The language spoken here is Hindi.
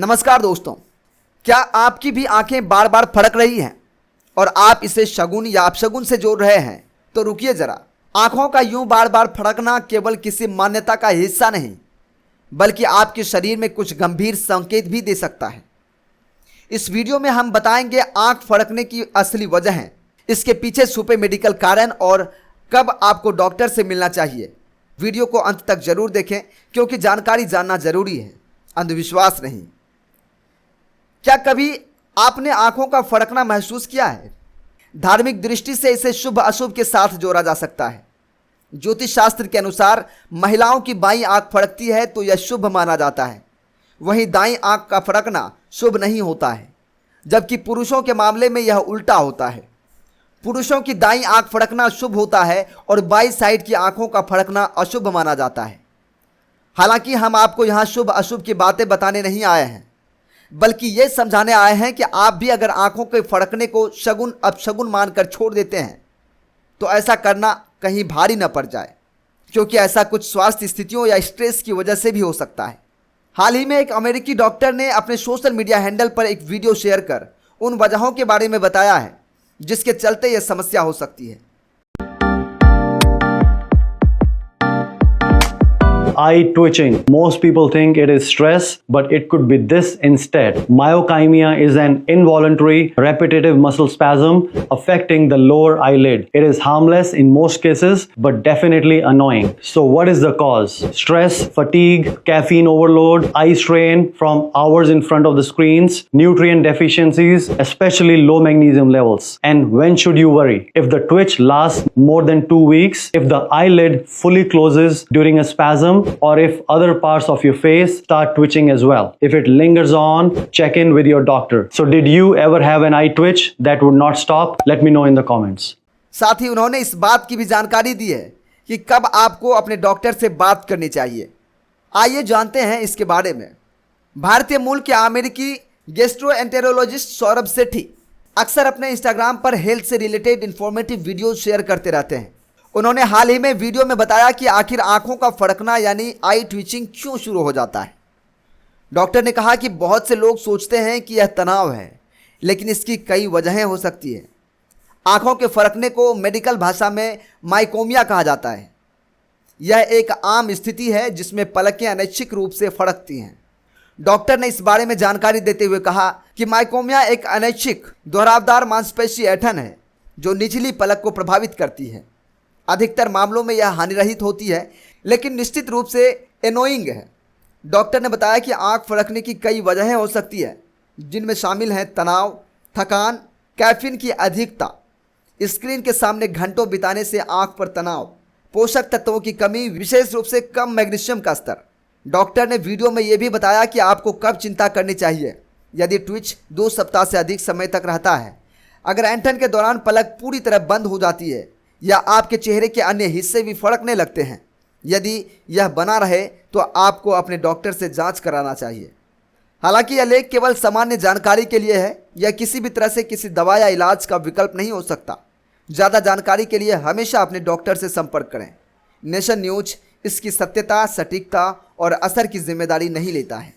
नमस्कार दोस्तों, क्या आपकी भी आंखें बार बार फड़क रही हैं और आप इसे शगुन या अपशगुन से जोड़ रहे हैं? तो रुकिए जरा। आंखों का यूं बार बार फड़कना केवल किसी मान्यता का हिस्सा नहीं, बल्कि आपके शरीर में कुछ गंभीर संकेत भी दे सकता है। इस वीडियो में हम बताएंगे आंख फड़कने की असली वजह, इसके पीछे छुपे मेडिकल कारण और कब आपको डॉक्टर से मिलना चाहिए। वीडियो को अंत तक जरूर देखें क्योंकि जानकारी जानना जरूरी है, अंधविश्वास नहीं। क्या कभी आपने आंखों का फड़कना महसूस किया है? धार्मिक दृष्टि से इसे शुभ अशुभ के साथ जोड़ा जा सकता है। ज्योतिष शास्त्र के अनुसार महिलाओं की बाईं आंख फड़कती है तो यह शुभ माना जाता है, वहीं दाईं आंख का फड़कना शुभ नहीं होता है, जबकि पुरुषों के मामले में यह उल्टा होता है। पुरुषों की दाईं आंख फड़कना शुभ होता है और बाईं साइड की आंखों का फड़कना अशुभ माना जाता है। हालांकि हम आपको यहाँ शुभ अशुभ की बातें बताने नहीं आए हैं, बल्कि ये समझाने आए हैं कि आप भी अगर आंखों के फड़कने को शगुन अपशगुन मानकर छोड़ देते हैं तो ऐसा करना कहीं भारी न पड़ जाए, क्योंकि ऐसा कुछ स्वास्थ्य स्थितियों या स्ट्रेस की वजह से भी हो सकता है। हाल ही में एक अमेरिकी डॉक्टर ने अपने सोशल मीडिया हैंडल पर एक वीडियो शेयर कर उन वजहों के बारे में बताया है जिसके चलते यह समस्या हो सकती है। Eye twitching. Most people think it is stress, but it could be this instead. Myokymia is an involuntary, repetitive muscle spasm affecting the lower eyelid. It is harmless in most cases, but definitely annoying. So what is the cause? Stress, fatigue, caffeine overload, eye strain from hours in front of the screens, nutrient deficiencies, especially low magnesium levels. And when should you worry? If the twitch lasts more than 2 weeks, if the eyelid fully closes during a spasm, or if other parts of your face start twitching as well. If it lingers on, check in with your doctor. So did you ever have an eye twitch that would not stop? Let me know in the comments. साथ ही उन्होंने इस बात की भी जानकारी दी है कि कब आपको अपने डॉक्टर से बात करनी चाहिए। आइए जानते हैं इसके बारे में। भारतीय मूल के अमेरिकी गैस्ट्रोएंटेरोलॉजिस्ट सौरभ सेठी अक्सर अपने इंस्टाग्राम पर हेल्थ से रिलेटेड इंफॉर्मेटिव वीडियो शेयर करते रहते हैं। उन्होंने हाल ही में वीडियो में बताया कि आखिर आंखों का फड़कना यानी आई ट्विचिंग क्यों शुरू हो जाता है। डॉक्टर ने कहा कि बहुत से लोग सोचते हैं कि यह तनाव है, लेकिन इसकी कई वजहें हो सकती हैं। आंखों के फड़कने को मेडिकल भाषा में माइकोमिया कहा जाता है। यह एक आम स्थिति है जिसमें पलकें अनैच्छिक रूप से फड़कती हैं। डॉक्टर ने इस बारे में जानकारी देते हुए कहा कि माइकोमिया एक अनैच्छिक दोहरावदार मांसपेशी ऐंठन है जो निचली पलक को प्रभावित करती है। अधिकतर मामलों में यह हानिरहित होती है, लेकिन निश्चित रूप से एनोइंग है। डॉक्टर ने बताया कि आंख फड़कने की कई वजहें हो सकती है, जिनमें शामिल हैं तनाव, थकान, कैफीन की अधिकता, स्क्रीन के सामने घंटों बिताने से आंख पर तनाव, पोषक तत्वों की कमी, विशेष रूप से कम मैग्नीशियम का स्तर। डॉक्टर ने वीडियो में यह भी बताया कि आपको कब चिंता करनी चाहिए यदि ट्विच 2 सप्ताह से अधिक समय तक रहता है, अगर ऐंठन के दौरान पलक पूरी तरह बंद हो जाती है या आपके चेहरे के अन्य हिस्से भी फड़कने लगते हैं। यदि यह बना रहे तो आपको अपने डॉक्टर से जांच कराना चाहिए। हालांकि यह लेख केवल सामान्य जानकारी के लिए है, यह किसी भी तरह से किसी दवा या इलाज का विकल्प नहीं हो सकता। ज़्यादा जानकारी के लिए हमेशा अपने डॉक्टर से संपर्क करें। नेशन न्यूज इसकी सत्यता, सटीकता और असर की जिम्मेदारी नहीं लेता है।